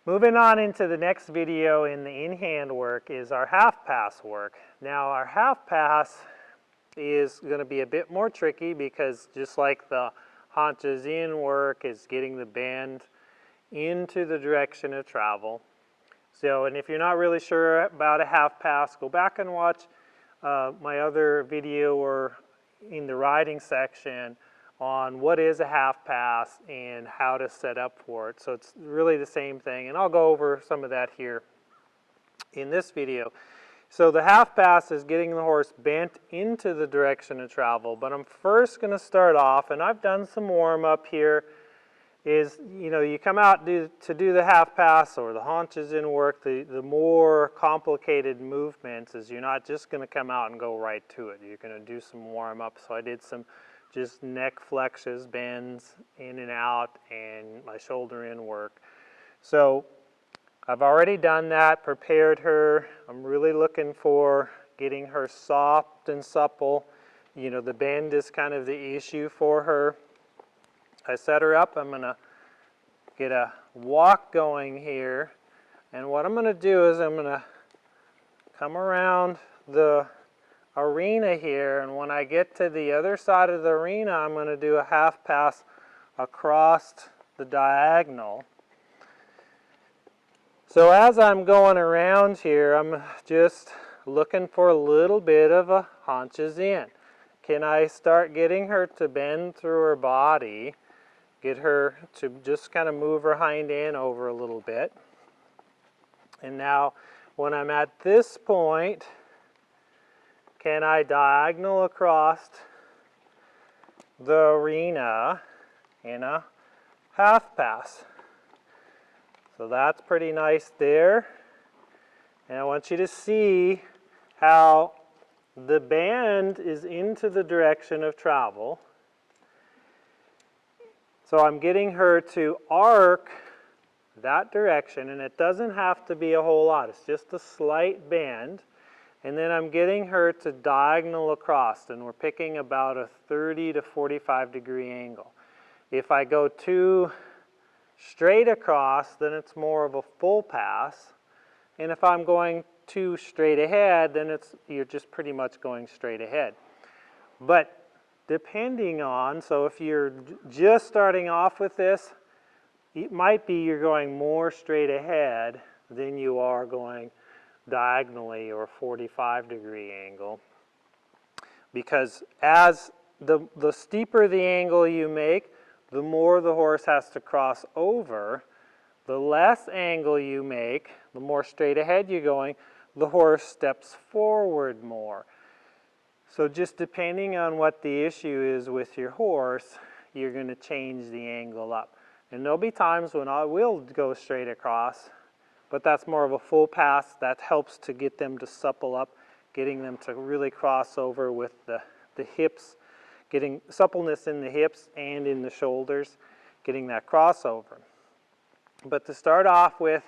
Moving on into the next video in the in-hand work is our half pass work. Now our half pass is going to be a bit more tricky because just like the haunches in work is getting the bend into the direction of travel. So, and if you're not really sure about a half pass, go back and watch my other video or in the riding section on what is a half pass and how to set up for it. So it's really the same thing, and I'll go over some of that here in this video. So the half pass is getting the horse bent into the direction of travel, but I'm first going to start off, and I've done some warm up here, is, you know, you come out to do the half pass or the haunches in work, the more complicated movements is you're not just going to come out and go right to it. You're going to do some warm up. So I did some just neck flexes, bends in and out, and my shoulder in work. So I've already done that, prepared her. I'm really looking for getting her soft and supple. You know, the bend is kind of the issue for her. I set her up. I'm going to get a walk going here. And what I'm going to do is I'm going to come around the arena here, and when I get to the other side of the arena, I'm going to do a half pass across the diagonal. So as I'm going around here, I'm just looking for a little bit of a haunches in. Can I start getting her to bend through her body, get her to just kind of move her hind end over a little bit. And now when I'm at this point, can I diagonal across the arena in a half pass? So that's pretty nice there. And I want you to see how the bend is into the direction of travel. So I'm getting her to arc that direction, and it doesn't have to be a whole lot. It's just a slight bend. And then I'm getting her to diagonal across, and we're picking about a 30 to 45 degree angle. If I go too straight across, then it's more of a full pass. And if I'm going too straight ahead, then you're just pretty much going straight ahead. But depending on, so if you're just starting off with this, it might be you're going more straight ahead than you are going diagonally or 45 degree angle, because as the steeper the angle you make, the more the horse has to cross over. The less angle you make, the more straight ahead you're going, the horse steps forward more. So just depending on what the issue is with your horse, you're going to change the angle up. And there'll be times when I will go straight across, but that's more of a full pass. That helps to get them to supple up, getting them to really cross over with the hips, getting suppleness in the hips and in the shoulders, getting that crossover. But to start off with,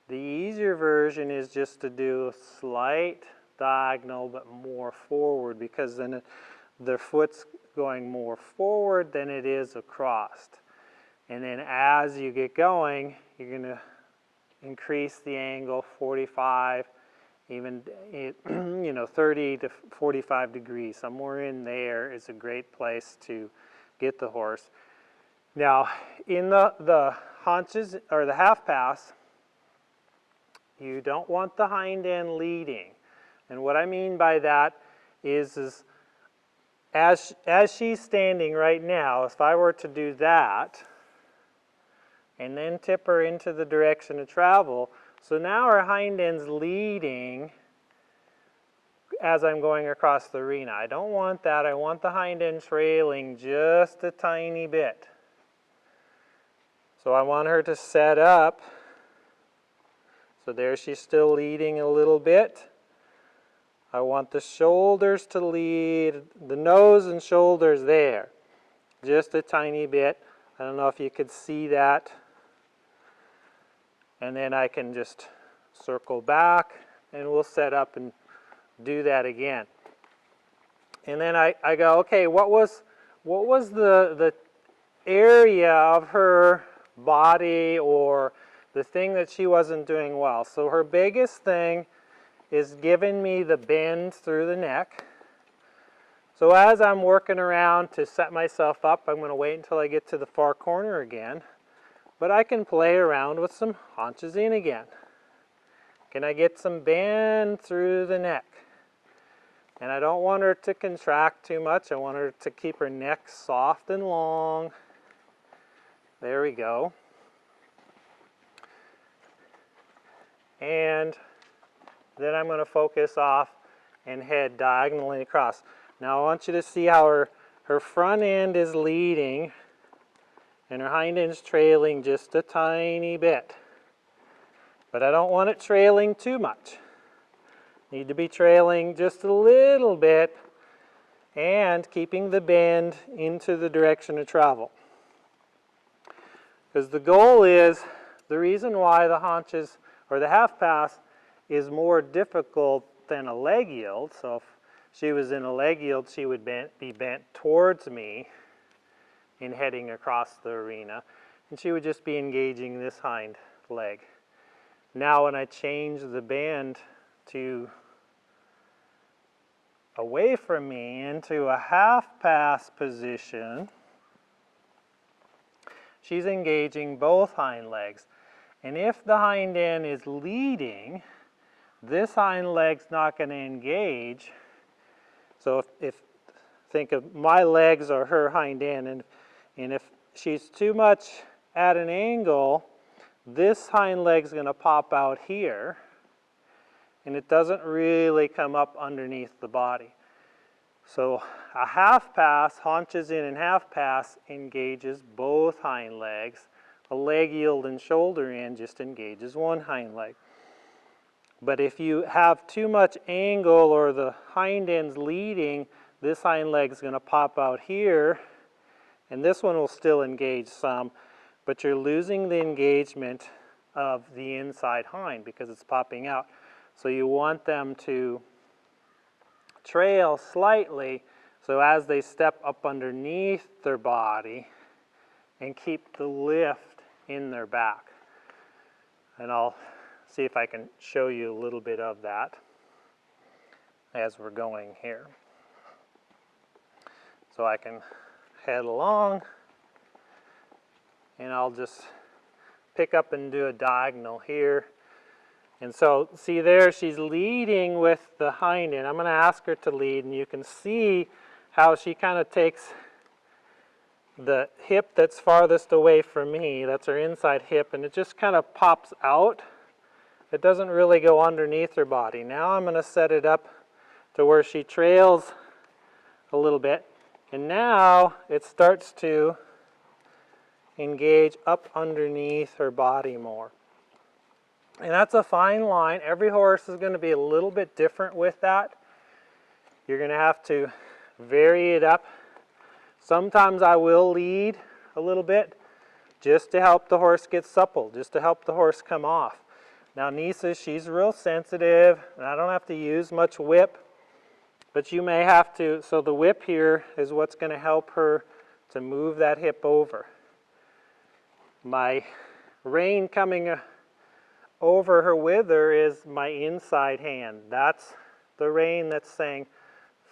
the easier version is just to do a slight diagonal but more forward, because then the foot's going more forward than it is across. And then as you get going, you're going to increase the angle 45, even 30 to 45 degrees. Somewhere in there is a great place to get the horse. Now, in the haunches or the half pass, you don't want the hind end leading. And what I mean by that is as she's standing right now, if I were to do that, and then tip her into the direction of travel. So now her hind end's leading as I'm going across the arena. I don't want that. I want the hind end trailing just a tiny bit. So I want her to set up. So there she's still leading a little bit. I want the shoulders to lead, the nose and shoulders there, just a tiny bit. I don't know if you could see that. And then I can just circle back, and we'll set up and do that again. And then I go, okay, what was the area of her body or the thing that she wasn't doing well. So her biggest thing is giving me the bend through the neck. So as I'm working around to set myself up, I'm going to wait until I get to the far corner again. But I can play around with some haunches in again. Can I get some bend through the neck? And I don't want her to contract too much. I want her to keep her neck soft and long. There we go. And then I'm going to focus off and head diagonally across. Now I want you to see how her front end is leading and her hind end's trailing just a tiny bit. But I don't want it trailing too much. Need to be trailing just a little bit and keeping the bend into the direction of travel. Because the goal is, the reason why the haunches or the half pass is more difficult than a leg yield. So if she was in a leg yield, she would be bent towards me in heading across the arena, and she would just be engaging this hind leg. Now when I change the bend to away from me into a half pass position, she's engaging both hind legs. And if the hind end is leading, this hind leg's not going to engage. So if think of my legs are her hind end, and if she's too much at an angle, this hind leg's going to pop out here, and it doesn't really come up underneath the body. So a half pass, haunches in and half pass, engages both hind legs. A leg yield and shoulder in just engages one hind leg. But if you have too much angle or the hind end's leading, this hind leg is going to pop out here, and this one will still engage some, but you're losing the engagement of the inside hind because it's popping out. So you want them to trail slightly, so as they step up underneath their body and keep the lift in their back. And I'll see if I can show you a little bit of that as we're going here. So I can head along, and I'll just pick up and do a diagonal here. And so see there, she's leading with the hind end. I'm going to ask her to lead, and you can see how she kind of takes the hip that's farthest away from me, that's her inside hip, and it just kind of pops out. It doesn't really go underneath her body. Now I'm going to set it up to where she trails a little bit, and now it starts to engage up underneath her body more. And that's a fine line. Every horse is going to be a little bit different with that. You're going to have to vary it up. Sometimes I will lead a little bit just to help the horse get supple, just to help the horse come off. Now Nisa, she's real sensitive, and I don't have to use much whip, but you may have to. So the whip here is what's going to help her to move that hip over. My rein coming over her wither is my inside hand. That's the rein that's saying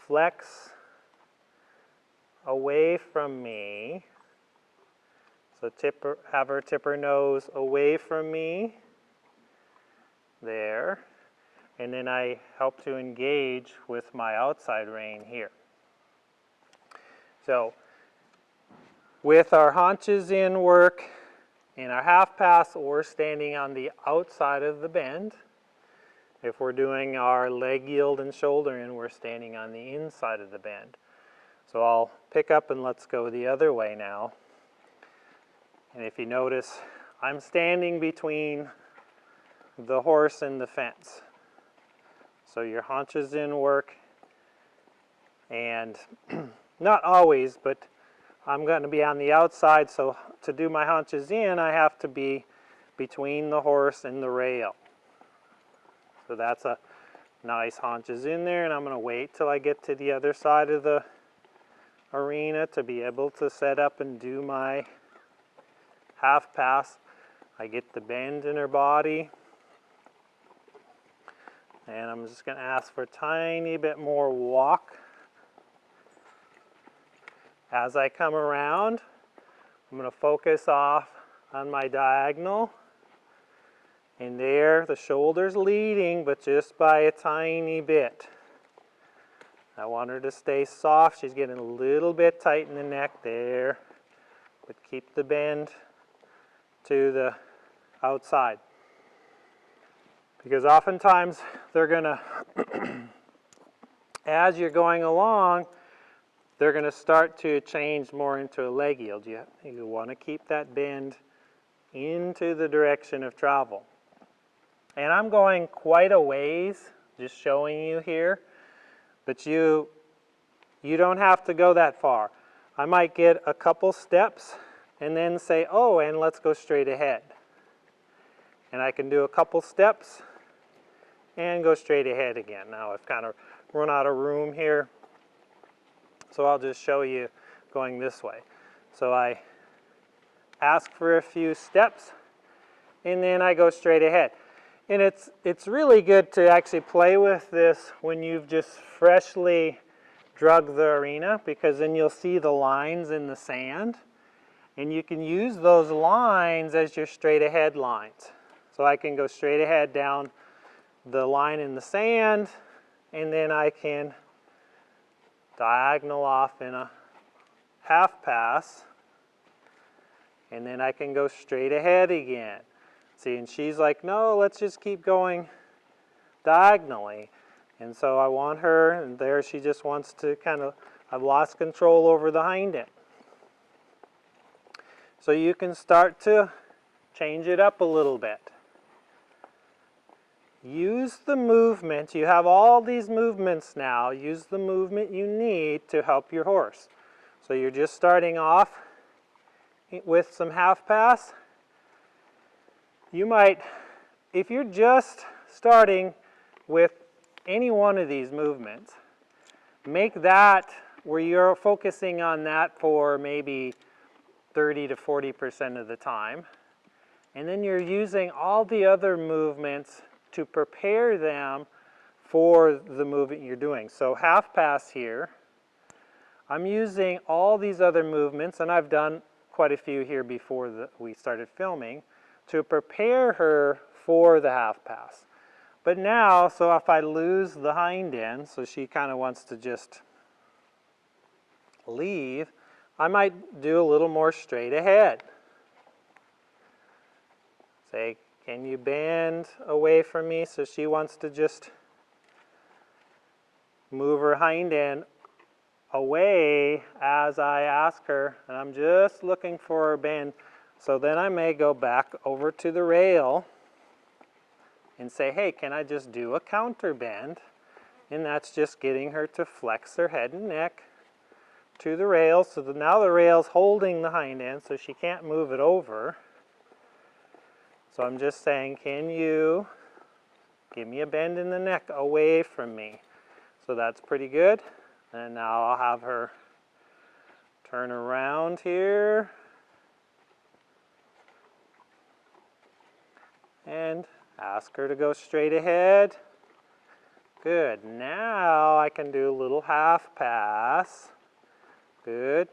flex away from me. So have her tip her nose away from me. There. And then I help to engage with my outside rein here. So with our haunches in work, in our half pass, we're standing on the outside of the bend. If we're doing our leg yield and shoulder in, we're standing on the inside of the bend. So I'll pick up and let's go the other way now. And if you notice, I'm standing between the horse and the fence. So your haunches in work, and not always, but I'm going to be on the outside, so to do my haunches in, I have to be between the horse and the rail. So that's a nice haunches in there, and I'm going to wait till I get to the other side of the arena to be able to set up and do my half pass. I get the bend in her body. And I'm just going to ask for a tiny bit more walk. As I come around, I'm going to focus off on my diagonal. And there, the shoulder's leading, but just by a tiny bit. I want her to stay soft. She's getting a little bit tight in the neck there, but keep the bend to the outside. Because oftentimes they're going to, as you're going along, they're going to start to change more into a leg yield. You want to keep that bend into the direction of travel. And I'm going quite a ways, just showing you here, but you don't have to go that far. I might get a couple steps and then say, oh, and let's go straight ahead. And I can do a couple steps and go straight ahead again. Now I've kind of run out of room here, so I'll just show you going this way. So I ask for a few steps and then I go straight ahead. And it's really good to actually play with this when you've just freshly drug the arena, because then you'll see the lines in the sand and you can use those lines as your straight ahead lines. So I can go straight ahead down the line in the sand, and then I can diagonal off in a half pass, and then I can go straight ahead again. See, and she's like, no, let's just keep going diagonally. And so I want her, and there she just wants to kind of, I've lost control over the hind end. So you can start to change it up a little bit. Use the movement. You have all these movements now. Use the movement you need to help your horse. So you're just starting off with some half pass. You might, if you're just starting with any one of these movements, make that where you're focusing on that for maybe 30 to 40% of the time. And then you're using all the other movements to prepare them for the movement you're doing. So half pass here, I'm using all these other movements, and I've done quite a few here before we started filming, to prepare her for the half pass. But now, so if I lose the hind end, so she kind of wants to just leave, I might do a little more straight ahead. Say, can you bend away from me? So she wants to just move her hind end away as I ask her, and I'm just looking for a bend. So then I may go back over to the rail and say, hey, can I just do a counter bend? And that's just getting her to flex her head and neck to the rail. So now the rail's holding the hind end, so she can't move it over. So I'm just saying, can you give me a bend in the neck away from me? So that's pretty good. And now I'll have her turn around here. And ask her to go straight ahead. Good. Now I can do a little half pass. Good.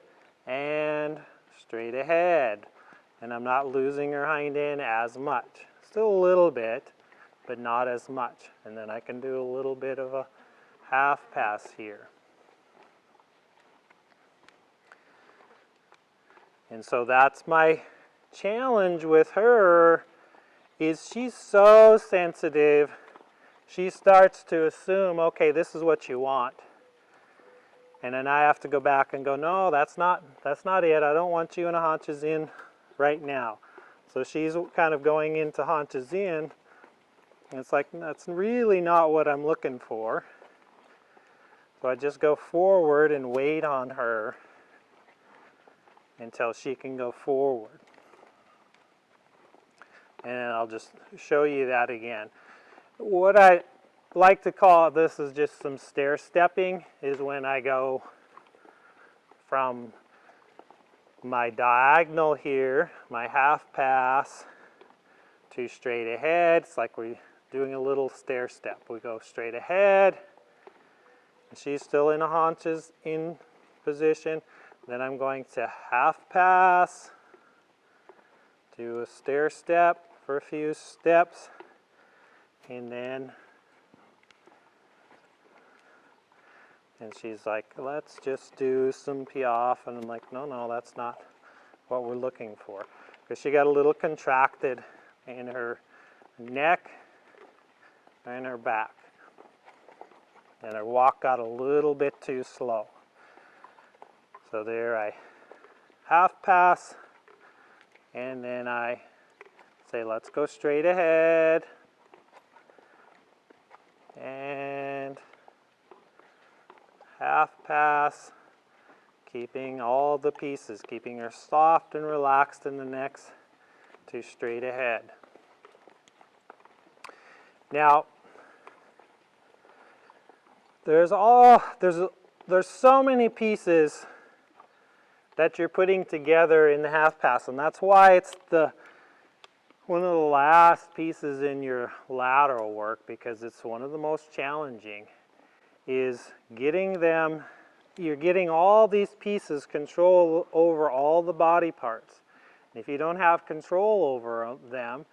And straight ahead. And I'm not losing her hind end as much. Still a little bit, but not as much. And then I can do a little bit of a half pass here. And so that's my challenge with her, is she's so sensitive. She starts to assume, okay, this is what you want. And then I have to go back and go, no, that's not it. I don't want you in a haunches in right now. So she's kind of going into haunches in. And it's like, that's really not what I'm looking for. So I just go forward and wait on her until she can go forward. And I'll just show you that again. What I like to call this is just some stair stepping, is when I go from my diagonal here, my half pass, 2 straight ahead. It's like we're doing a little stair step. We go straight ahead, and she's still in a haunches in position. Then I'm going to half pass, do a stair step for a few steps, and then she's like, let's just do some piaffe, and I'm like, no, that's not what we're looking for, because she got a little contracted in her neck and her back, and her walk got a little bit too slow. So there I half pass, and then I say, let's go straight ahead, and half pass, keeping all the pieces, keeping her soft and relaxed in the next 2 straight ahead. Now, there's so many pieces that you're putting together in the half pass, and that's why it's one of the last pieces in your lateral work, because it's one of the most challenging, is getting them. You're getting all these pieces control over all the body parts. And if you don't have control over them,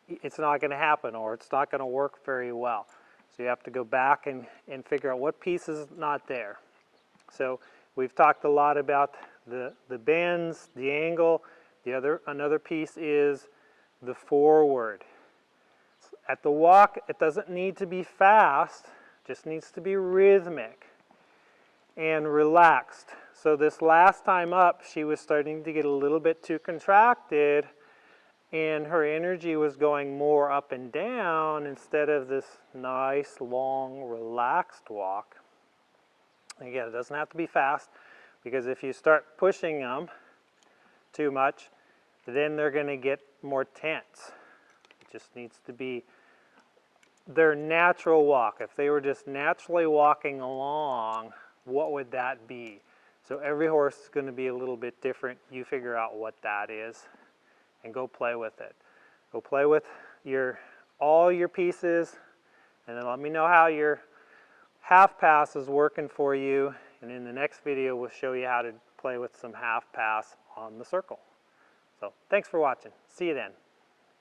it's not going to happen, or it's not going to work very well. So you have to go back and figure out what piece is not there. So we've talked a lot about the bends, the angle. Another piece is the forward. At the walk, it doesn't need to be fast, just needs to be rhythmic and relaxed. So this last time up, she was starting to get a little bit too contracted, and her energy was going more up and down instead of this nice, long, relaxed walk. Again, it doesn't have to be fast, because if you start pushing them too much, then they're going to get more tense. It just needs to be their natural walk. If they were just naturally walking along, what would that be? So every horse is going to be a little bit different. You figure out what that is and go play with it. Go play with all your pieces, and then let me know how your half pass is working for you. And in the next video, we'll show you how to play with some half pass on the circle. So thanks for watching. See you then.